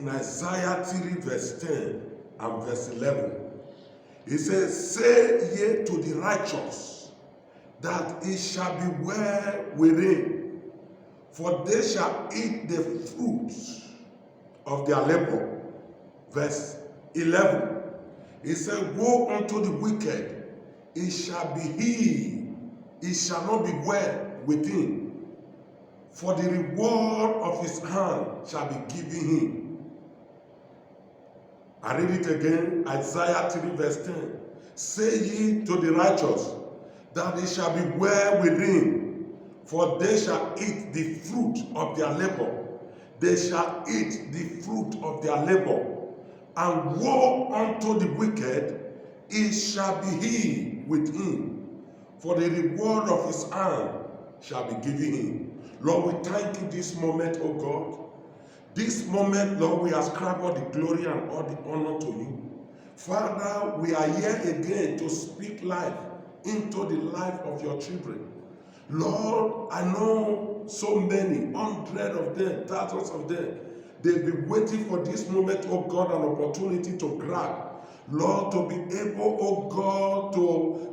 Isaiah 3 verse 10 and verse 11. It says, say ye to the righteous, that it shall be well within, for they shall eat the fruits of their labor. Verse 11. It said, woe unto the wicked, it shall be he, it shall not be well within, for the reward of his hand shall be given him. I read it again, Isaiah 3 verse 10. Say ye to the righteous, that it shall be well within, for they shall eat the fruit of their labor. They shall eat the fruit of their labor. And woe unto the wicked, it shall be he with him, for the reward of his hand shall be given him. Lord, we thank you this moment, O God. This moment, Lord, we ascribe all the glory and all the honor to you. Father, we are here again to speak life into the life of your children. Lord, I know so many, hundreds of them, thousands of them, they've been waiting for this moment, oh God, an opportunity to grab. Lord, to be able, oh God,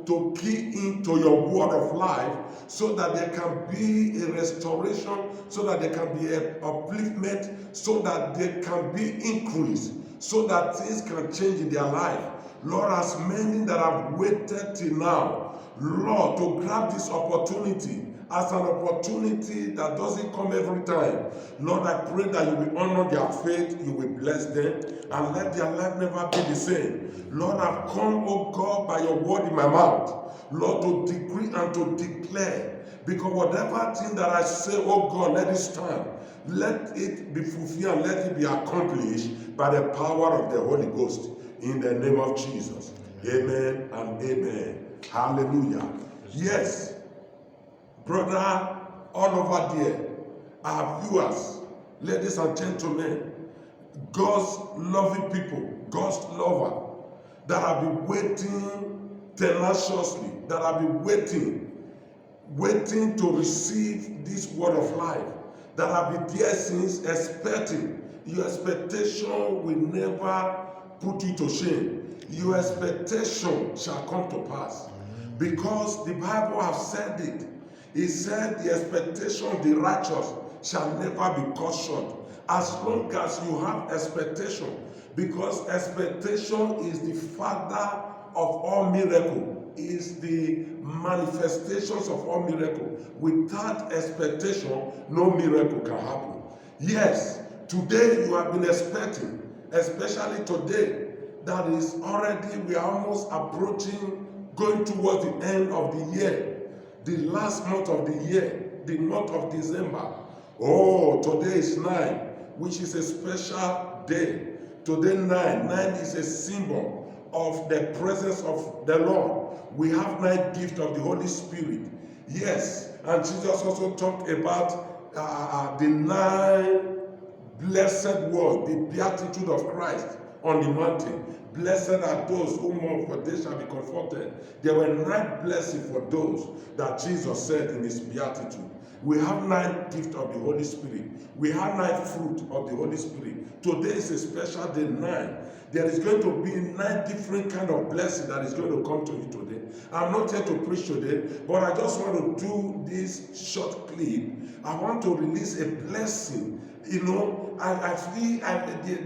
to key into your word of life so that there can be a restoration, so that there can be an upliftment, so that there can be increase, so that things can change in their life. Lord, as many that have waited till now, Lord, to grab this opportunity as an opportunity that doesn't come every time. Lord, I pray that you will honor their faith, you will bless them, and let their life never be the same. Lord, I've come, oh God, by your word in my mouth, Lord, to decree and to declare, because whatever thing that I say, oh God, let it stand. Let it be fulfilled, let it be accomplished by the power of the Holy Ghost. In the name of Jesus. Amen and amen. Hallelujah. Yes, brother, all over there, our viewers, ladies and gentlemen, God's loving people, God's lover, that have been waiting tenaciously, that have been waiting to receive this word of life, that have been there since expecting. Your expectation will never put you to shame. Your expectation shall come to pass. Because the Bible has said it. It said the expectation of the righteous shall never be cut short. As long as you have expectation, because expectation is the father of all miracles, is the manifestations of all miracles. Without expectation, no miracle can happen. Yes, today you have been expecting, especially today, that is already, we are almost approaching, going towards the end of the year, the last month of the year, the month of December. Oh, today is 9, which is a special day. Today 9 is a symbol of the presence of the Lord. We have 9 gifts of the Holy Spirit. Yes, and Jesus also talked about the 9 blessed words, the beatitude of Christ on the mountain. Blessed are those who mourn, for they shall be comforted. There were 9 blessings for those that Jesus said in his beatitude. We have 9 gifts of the Holy Spirit. We have 9 fruit of the Holy Spirit. Today is a special day, 9. There is going to be 9 different kind of blessing that is going to come to you today. I'm not here to preach today, but I just want to do this short clip. I want to release a blessing. You know, I feel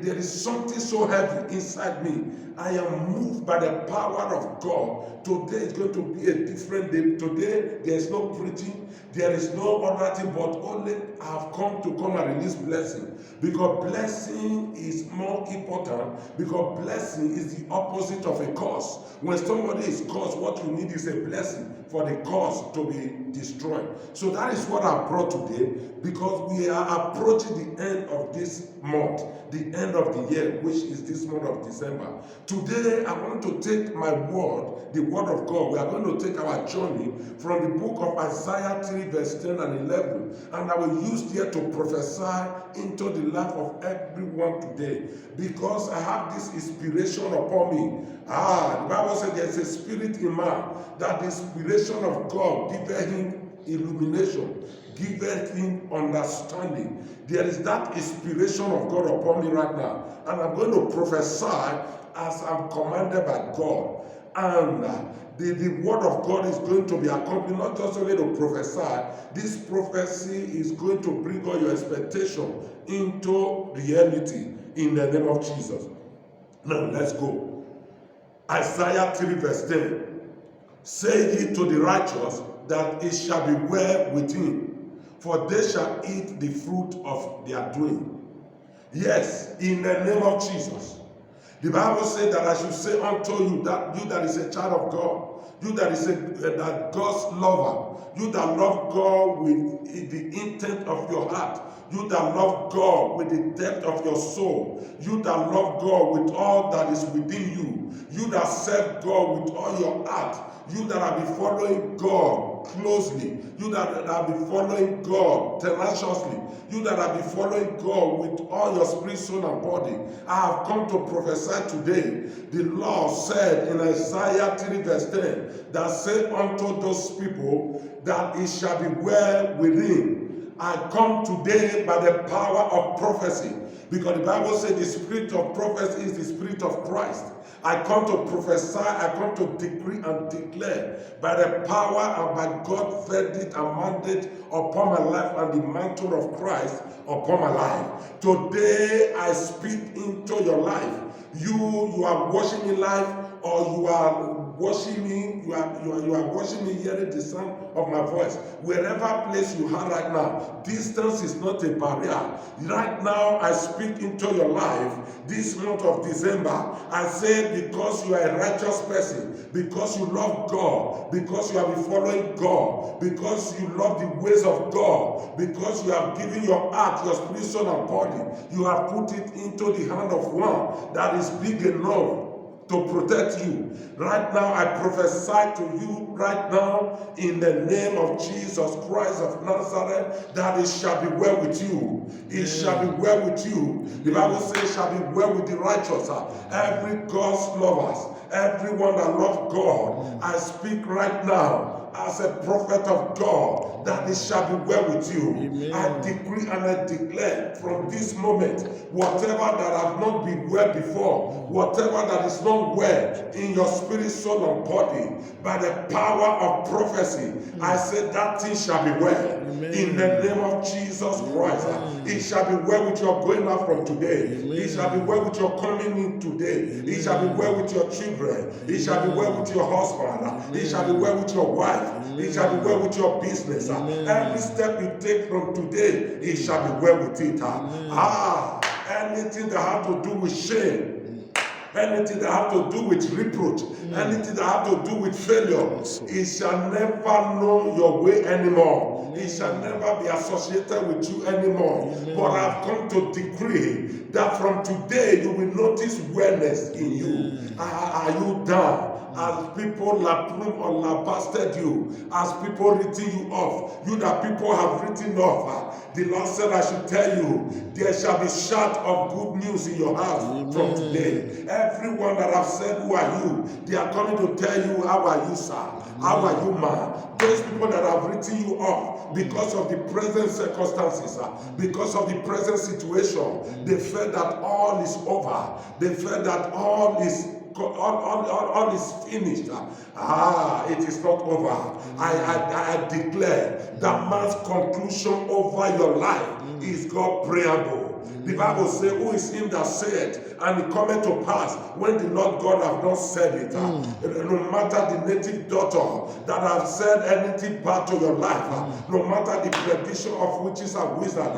there is something so heavy inside me. I am moved by the power of God. Today is going to be a different day. Today, there is no preaching. There is no other thing, but only I have come and release blessing. Because blessing is more important. Because blessing is the opposite of a curse. When somebody is cursed, what you need is a blessing for the curse to be destroyed. So that is what I brought today, because we are approaching the end of this month, the end of the year, which is this month of December. Today, I want to take my word, the word of God. We are going to take our journey from the book of Isaiah 3, verse 10 and 11. And I will use here to prophesy into the life of everyone today, because I have this inspiration upon me. The Bible says there is a spirit in man, that the inspiration of God giveth him illumination, giveth him understanding. There is that inspiration of God upon me right now, and I'm going to prophesy as I'm commanded by God. And the word of God is going to be accompanied, not just only to prophesy. This prophecy is going to bring all your expectation into reality in the name of Jesus. Now let's go. Isaiah 3 verse 10. Say ye to the righteous that it shall be well with him, for they shall eat the fruit of their doing. Yes, in the name of Jesus. The Bible says that I should say unto you that is a child of God, you that is that God's lover, you that love God with the intent of your heart, you that love God with the depth of your soul, you that love God with all that is within you, you that serve God with all your heart, you that have been following God closely, you that have been following God tenaciously, you that have been following God with all your spirit, soul, and body. I have come to prophesy today. The Lord said in Isaiah 3 verse 10, that say unto those people that it shall be well with him. I come today by the power of prophecy, because the Bible says the spirit of prophecy is the spirit of Christ. I come to prophesy, I come to decree and declare by the power and by God's verdict and mandate upon my life and the mantle of Christ upon my life. Today I speak into your life. You are watching me live, or you are watching me, you are watching me hearing the sound of my voice. Wherever place you are right now, distance is not a barrier. Right now I speak into your life this month of December. I say, because you are a righteous person, because you love God, because you have been following God, because you love the ways of God, because you have given your heart, your spirit, soul, and body, you have put it into the hand of one that is big enough to protect you. Right now, I prophesy to you right now in the name of Jesus Christ of Nazareth that it shall be well with you. It shall be well with you. The Bible says it shall be well with the righteous. Every God's lovers, everyone that loves God, I speak right now as a prophet of God that it shall be well with you. Amen. I decree and I declare from this moment, whatever that has not been well before, whatever that is not well in your spirit, soul, and body, by the power of prophecy, I say that thing shall be well. Amen. In the name of Jesus Christ. Amen. It shall be well with your going out from today. Amen. It shall be well with your coming in today. Amen. It shall be well with your children. Amen. It shall be well with your husband. Amen. It shall be well with your wife. Amen. It shall be well with your business. Amen. Every step you take from today, it shall be well with it. Anything that has to do with shame, anything that has to do with reproach, anything that has to do with failure, it shall never know your way anymore. It shall never be associated with you anymore. But I've come to decree that from today you will notice wellness in you. Are you down? As people laprune or lambasted you, as people written you off, you that people have written off, the Lord said I should tell you, there shall be shout of good news in your house. Amen. From today. Everyone that have said, who are you? They are coming to tell you, how are you, sir? Amen. How are you, man? Those people that have written you off because of the present circumstances, because of the present situation, they felt that all is over. They felt that all is finished. It is not over. I declare that man's conclusion over your life is God's preamble. The Bible says, who is him that said, and it cometh to pass when the Lord God have not said it. No matter the native daughter that have said anything bad to your life, no matter the prediction of witches and wizards.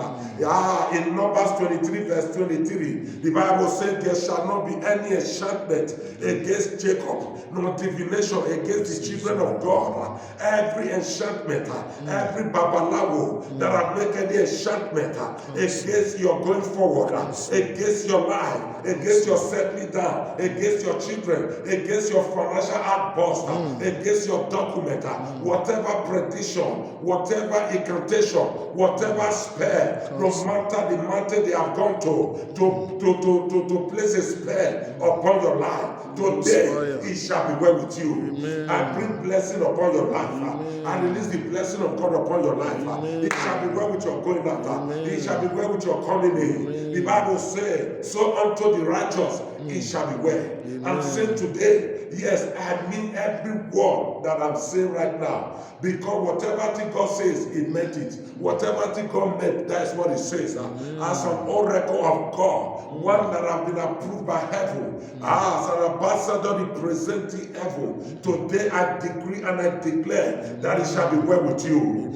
In Numbers 23 verse 23, the Bible said, there shall not be any enchantment against Jacob, nor divination against the children of God. Every enchantment, every babalawo that have made any enchantment against your going forward, against your life, against your settling down, against your children, against your financial outburst, against your document, whatever prediction, whatever incantation, whatever spell, no matter the mountain they have gone to place a spell upon your life. Today it shall be well with you. Amen. I bring blessing upon your life. I release the blessing of God upon your life. It shall be well with your going out. It shall be well with your coming in. The Bible says, so unto the righteous it shall be well. I'm saying today, yes, I mean every word that I'm saying right now. Because whatever thing God says, it meant it. Whatever thing God meant, that's what it says. As an oracle of God, one that have been approved by heaven, as an ambassador representing heaven, today I decree and I declare that it shall be well with you.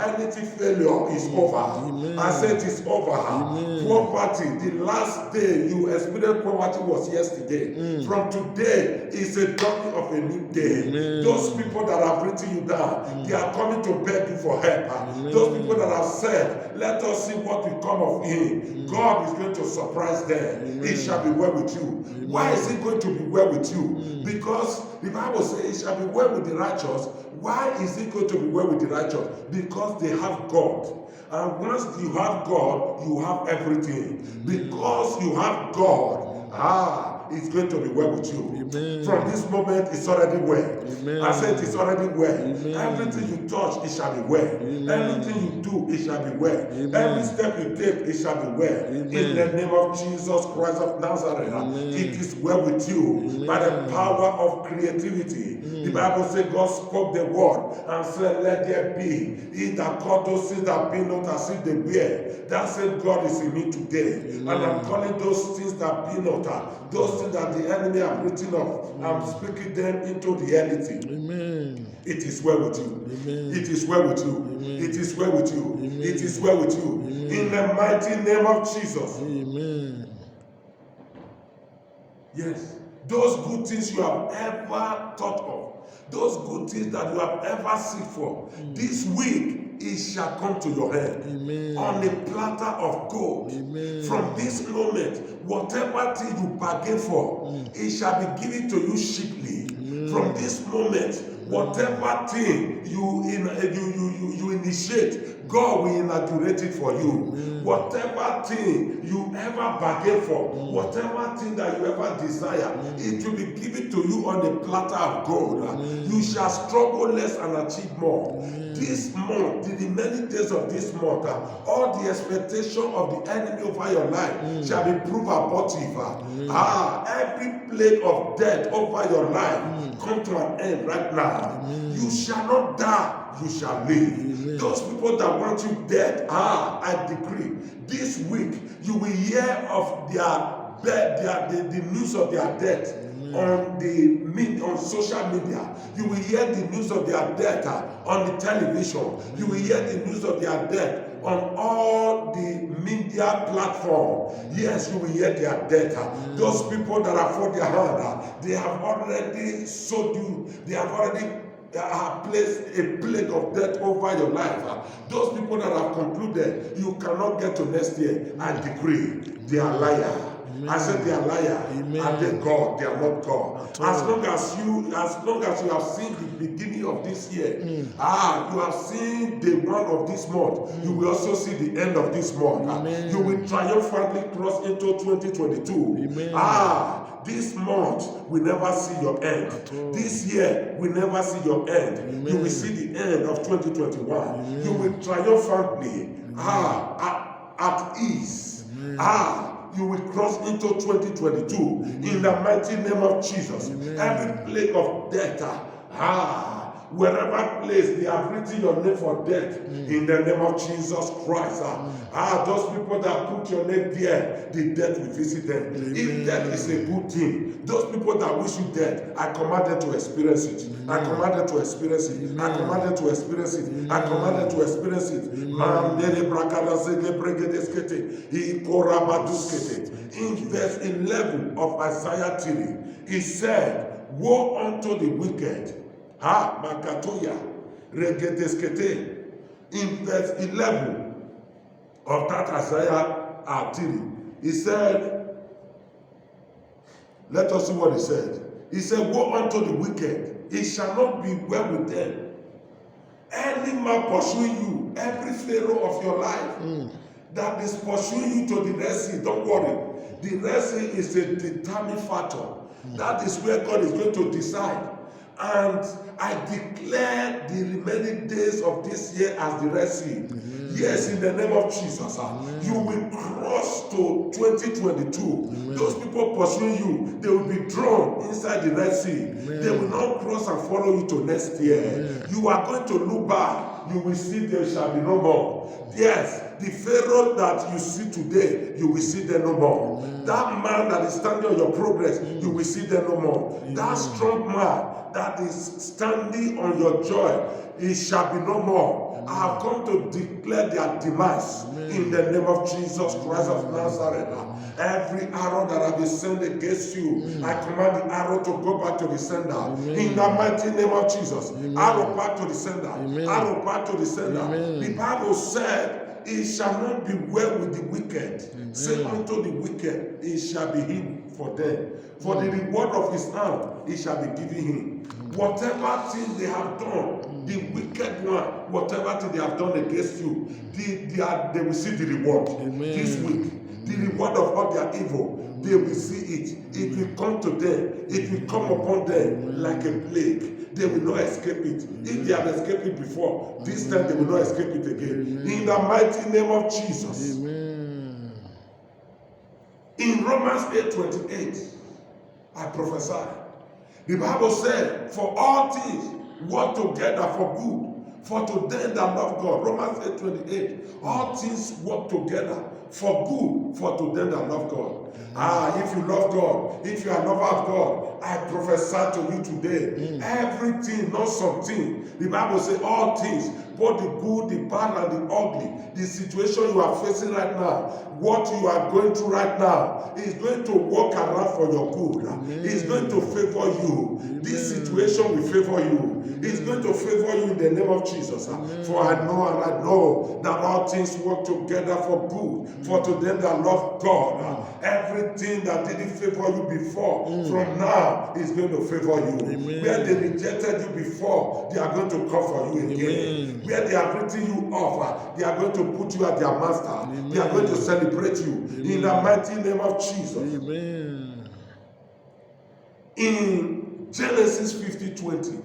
Anything failure is over. I said it is over. Poverty, the last day you experienced poverty was yesterday. From today is a dawning of a new day. Those people that have written you down, they are coming to beg you for help. Those people that have said, let us see what will come of him, God is going to surprise them. It shall be well with you. Why is it going to be well with you? Because the Bible says it shall be well with the righteous. Why is it going to be well with the righteous? Because they have God. And once you have God, you have everything. Because you have God, it's going to be well with you. Amen. From this moment, it's already well. Amen. I said it's already well. Amen. Everything you touch, it shall be well. Amen. Everything you do, it shall be well. Amen. Every step you take, it shall be well. Amen. In the name of Jesus Christ of Nazareth, Amen. it is well with you. Amen. By the power of creativity. The Bible says God spoke the word and said, let there be. He that called those things that be not as if they were. That said, God is in me today. Amen. And I'm calling those things that be not, those things that the enemy have written off. I'm speaking them into reality. Amen. It is well with you. Amen. It is well with you. Amen. It is well with you. Amen. It is well with you. Amen. In the mighty name of Jesus. Amen. Yes. Those good things you have ever thought of, those good things that you have ever seek for, this week it shall come to your hand. Amen. On a platter of gold. Amen. From this moment, whatever thing you bargain for, it shall be given to you cheaply. From this moment, whatever thing you initiate, God will inaugurate it for you. Whatever thing you ever bargain for, whatever thing that you ever desire, it will be given to you on a platter of gold. You shall struggle less and achieve more. This month, the remaining days of this month, all the expectation of the enemy over your life shall be proved abortive. Every plague of death over your life come to an end right now. You shall not die. You shall live. Those people that want you dead, I decree, this week you will hear of the news of their death on social media. You will hear the news of their death on the television. You will hear the news of their death on all the media platform. Yes, you will hear their death. Those people that have fought their hand, they have already sold you. They have already placed a plague of death over your life. Those people that have concluded you cannot get to next year, I decree they are liars. I said they are liars. And they God, they are not God. As long as you have seen the beginning of this year, you have seen the one of this month, you will also see the end of this month. You will triumphantly cross into 2022. This month will never see your end. This year will never see your end. You will see the end of 2021. You will triumphantly at ease. You will cross into 2022 in the mighty name of Jesus. Every plague of death, wherever place they have written your name for death, in the name of Jesus Christ. Those people that put your name there, the death will visit them. If death is a good thing, those people that wish you dead, I command them to experience it. I command them to experience it. I command them to experience it. I command them to experience it. In verse 11 of Isaiah 3, it said, woe unto the wicked. Makatoya, regedeskete. In verse 11 of that Isaiah 3. He said, let us see what he said. He said, woe unto the wicked, it shall not be well with them. Any man pursuing you, every pharaoh of your life that is pursuing you to the Red Sea, don't worry. The Red Sea is a determining factor. That is where God is going to decide. And I declare the remaining days of this year as the Red Sea. Yes, in the name of Jesus. You will cross to 2022. Those people pursuing you, they will be drawn inside the Red Sea. They will not cross and follow you to next year. You are going to look back. You will see there shall be no more. Yes, the Pharaoh that you see today, you will see there no more. That man that is standing on your progress, you will see there no more. That strong man that is standing on your joy, it shall be no more. I have come to declare their demise in the name of Jesus Christ of Nazareth. Every arrow that has been sent against you, I command the arrow to go back to the sender. In the mighty name of Jesus. Arrow back to the sender. Arrow back to the sender. The Bible said, it shall not be well with the wicked. Say unto the wicked, it shall be him for them. For the reward of his hand, it shall be given him. Whatever thing they have done, the wicked one, whatever thing they have done against you, they will see the reward this week. The reward of all their evil, they will see it. It will come to them. It will come upon them like a plague. They will not escape it. If they have escaped it before, this time they will not escape it again. In the mighty name of Jesus. Amen. In Romans 8:28, I prophesy. The Bible said, for all things work together for good, for to them that love God. Romans 8:28, all things work together for good, for to them that love God. If you love God, if you are a lover of God, I prophesy to you today, everything, not something. The Bible says all things, both the good, the bad, and the ugly, the situation you are facing right now, what you are going through right now, is going to work around for your good. It's going to favor you. This situation will favor you. It's going to favor you in the name of Jesus. For I know that all things work together for good, for to them that love God. Everything that didn't favor you before, from now is going to favor you. Where they rejected you before, they are going to come for you again. Where they have written you off, they are going to put you at their master. They are going to celebrate you in the mighty name of Jesus. Amen. In Genesis 50:20,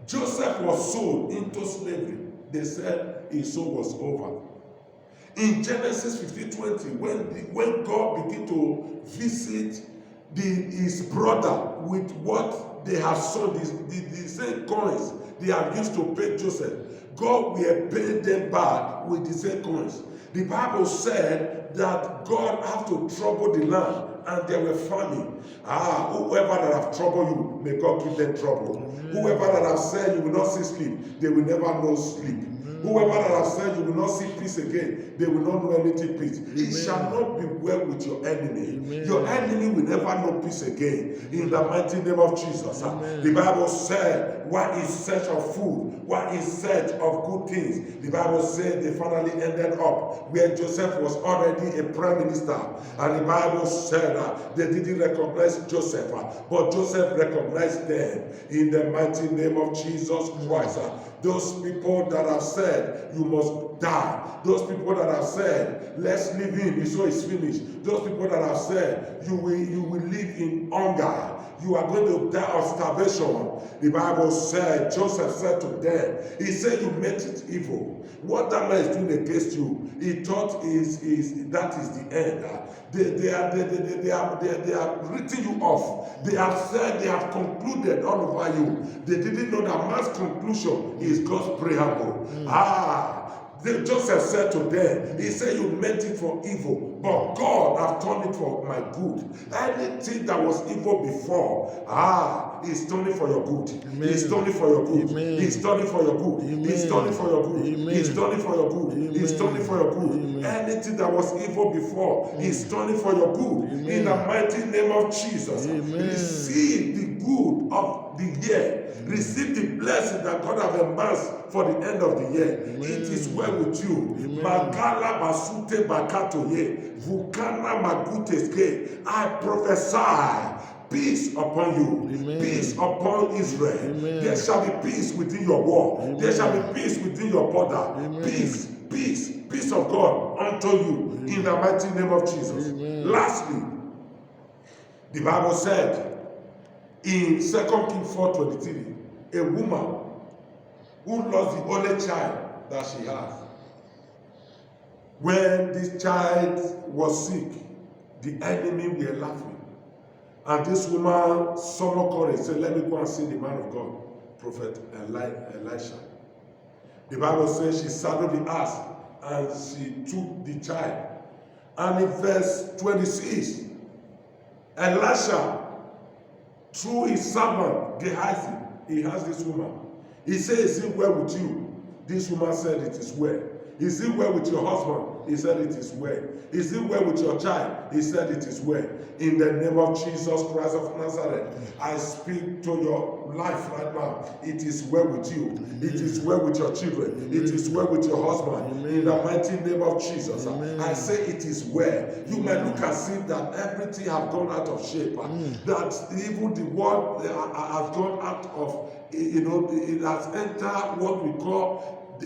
Joseph was sold into slavery. They said his soul was over. In Genesis 50:20, when God began to visit his brother with what they have sold, the same coins they have used to pay Joseph, God will pay them back with the same coins. The Bible said that God had to trouble the land, and there were famine. Whoever that have troubled you, may God give them trouble. Whoever that have said you will not see sleep, they will never know sleep. Whoever that have said you will not see peace again, they will not know anything peace. It shall not be well with your enemy. Your enemy will never know peace again. In the mighty name of Jesus. The Bible said, what is search of food? What is search of good things? The Bible said they finally ended up where Joseph was already a prime minister. And the Bible said they didn't recognize Joseph, but Joseph recognized them. In the mighty name of Jesus Christ. Those people that have said you must die, those people that have said let's leave him before it's finished, those people that have said you will live in hunger, you are going to die of starvation. The Bible said, Joseph said to them, he said you meant it evil. What that man is doing against you, he thought that is the end. They are written you off. They have said, they have concluded all over you. They didn't know that man's conclusion is God's preamble. Joseph said to them, he said, you meant it for evil, but God have turned it for my good. Anything that was evil before, he's turning it for your good. He's turning it for your good. He's turning it for your good. He's turning it for your good. He's turning it for your good. He's turning it for your good. Anything that was evil before, he's turning it for your good. In the mighty name of Jesus, receive the good of the year. Receive the blessing that God has amassed for the end of the year. It is well with you. Magala basute bakatoye. Vukana Maguteske. I prophesy peace upon you, Amen. peace upon Israel. Amen. There shall be peace within your wall. Amen. There shall be peace within your border. Amen. Peace, peace, peace of God unto you in the mighty name of Jesus. Amen. Lastly, the Bible said in 2 Kings 4:23, a woman who lost the only child that she has. When this child was sick, the enemy were laughing. And this woman summoned courage, said, let me go and see the man of God, Prophet Elisha. The Bible says she saddled the ass and she took the child. And in verse 26, Elisha, through his servant Gehazi, he has this woman. He said, is it well with you? This woman said, it is well. Is it well with your husband? He said, it is well. Is it well with your child? He said, it is well. In the name of Jesus Christ of Nazareth, I speak to your life right now. It is well with you. Amen. It is well with your children. Amen. It is well with your husband. Amen. In the mighty name of Jesus, I say it is well. You may look as if that everything has gone out of shape. That even the world has gone out of, it has entered what we call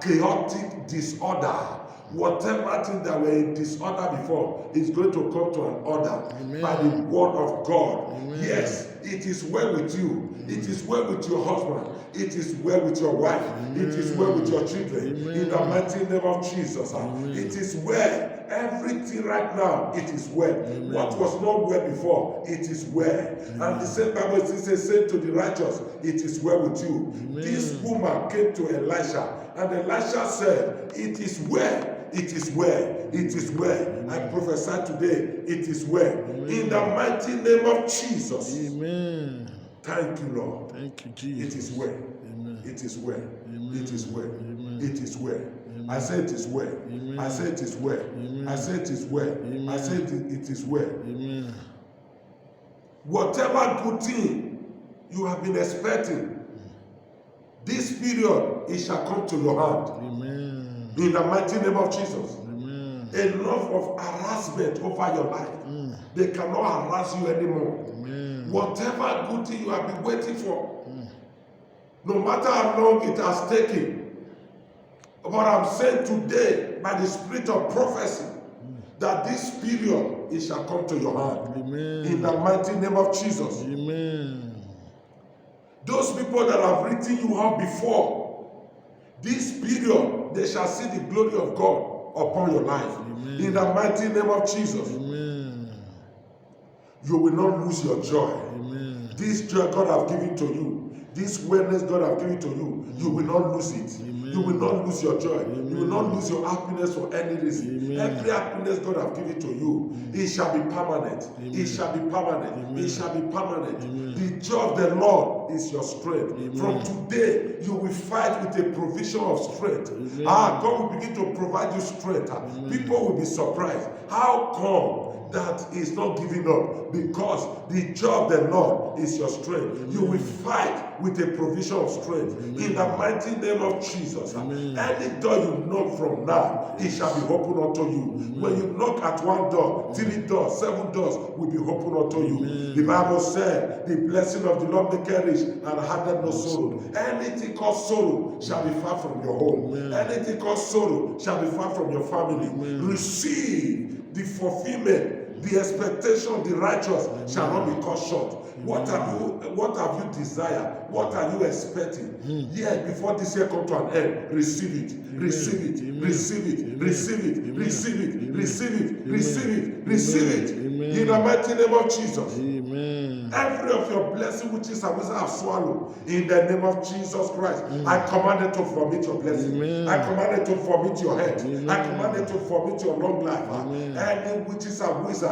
chaotic disorder. Whatever thing that were in disorder before is going to come to an order. Amen. By the word of God. Amen. Yes, it is well with you. Amen. It is well with your husband. It is well with your wife. Amen. It is well with your children. Amen. In the mighty name of Jesus. Amen. It is well. Everything right now, it is well. Amen. What was not well before, it is well. Amen. And the same Bible says, say to the righteous, it is well with you. Amen. This woman came to Elisha, and Elisha said, it is well. It is well. It is well. Amen. I prophesy today, it is well. Amen. In the mighty name of Jesus. Amen. Thank you, Lord. Thank you, Jesus. It is well. Amen. It is well. Amen. It is well. Amen. It is well. Amen. I say it is well. Amen. I say it is well. Amen. I say it is well. Amen. I say it is well. Amen. Whatever good thing you have been expecting, this period, it shall come to your hand. Amen. In the mighty name of Jesus. Amen. Enough of harassment over your life. They cannot harass you anymore. Amen. Whatever good thing you have been waiting for, no matter how long it has taken, but I'm saying today, by the spirit of prophecy, that this period, it shall come to your hand. Amen. In the mighty name of Jesus. Amen. Those people that have written you off before, this period, they shall see the glory of God upon your life. Amen. In the mighty name of Jesus. Amen. You will not lose your joy. Amen. This joy God has given to you, this wellness God has given to you, you will not lose it. Amen. You will not lose your joy. Amen. You will not lose your happiness for any reason. Amen. Every happiness God has given to you, it shall be permanent. Amen. It shall be permanent. Amen. It shall be permanent. Amen. The joy of the Lord is your strength. Amen. From today, you will fight with a provision of strength. Amen. God will begin to provide you strength. Amen. People will be surprised. How come that is not giving up? Because the joy of the Lord is your strength. Amen. You will fight with a provision of strength. Amen. In the mighty name of Jesus. Amen. Any door you knock from now, it shall be opened unto you. Amen. When you knock at one door, 3 doors, 7 doors will be opened unto you. Amen. The Bible said, the blessing of the Lord maketh rich and addeth no sorrow. Anything called sorrow shall be far from your home. Amen. Anything called sorrow shall be far from your family. Amen. Receive the fulfillment. The expectation of the righteous shall not be cut short. What have you desired? What are you expecting? Yet before this year come to an end, receive it. Receive it. Receive it. Receive it. Receive it. Receive it. Receive it. Receive it. In the mighty name of Jesus. Amen. Every of your blessing which is which I have swallowed, in the name of Jesus Christ, I command it to vomit your blessing. Amen. I command it to vomit your head. Amen. I command it to vomit your long life. Any witches and wizards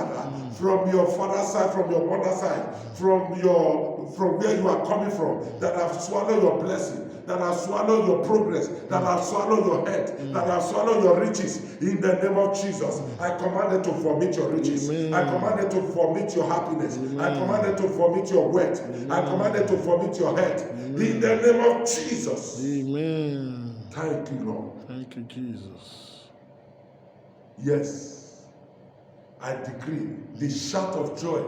from your father's side, from your mother's side, from where you are coming from, that have swallowed your blessing, that have swallowed your progress, that have swallowed your head, that have swallowed your riches. In the name of Jesus, I command it to vomit your riches. Amen. I command it to vomit your happiness. Amen. I command it to vomit your wealth. Amen. I command it to vomit your head. Amen. In the name of Jesus. Amen. Thank you, Lord. Thank you, Jesus. Yes, I decree the shout of joy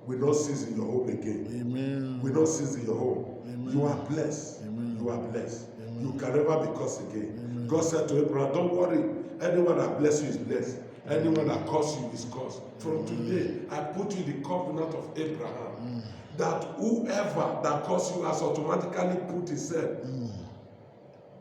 will not cease in your home again. Amen. Will not cease in your home. Amen. You are blessed. Amen. You are blessed. Amen. You can never be cursed again. Amen. God said to Abraham, don't worry. Anyone that bless you is blessed. Anyone that curse you is cursed. From today, I put you in the covenant of Abraham. That whoever that curse you has automatically put himself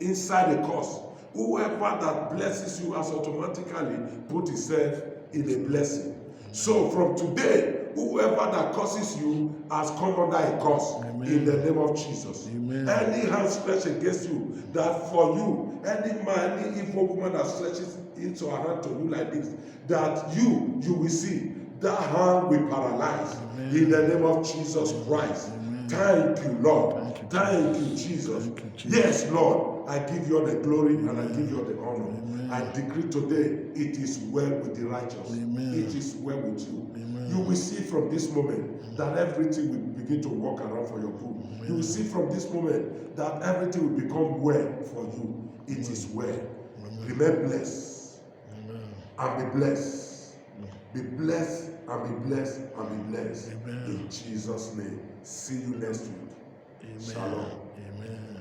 inside a curse. Whoever that blesses you has automatically put himself in a blessing. So from today, whoever that curses you has come under a curse. Amen. In the name of Jesus. Amen. Any hand stretched against you, that for you, any man, any evil woman that stretches into her hand to you like this, that you will see, that hand will paralyze. Amen. In the name of Jesus Christ. Amen. Thank you, Lord. Thank you, Jesus. Thank you, Jesus. Yes, Lord. I give you all the glory. Amen. And I give you all the honor. Amen. I decree today, it is well with the righteous. Amen. It is well with you. Amen. You will see from this moment that everything will begin to work around for your good. Amen. You will see from this moment that everything will become well for you. It is well. Amen. Remain blessed. Amen. And be blessed. Amen. Be blessed and be blessed and be blessed. Amen. In Jesus' name. See you next week. Amen. Shalom. Amen.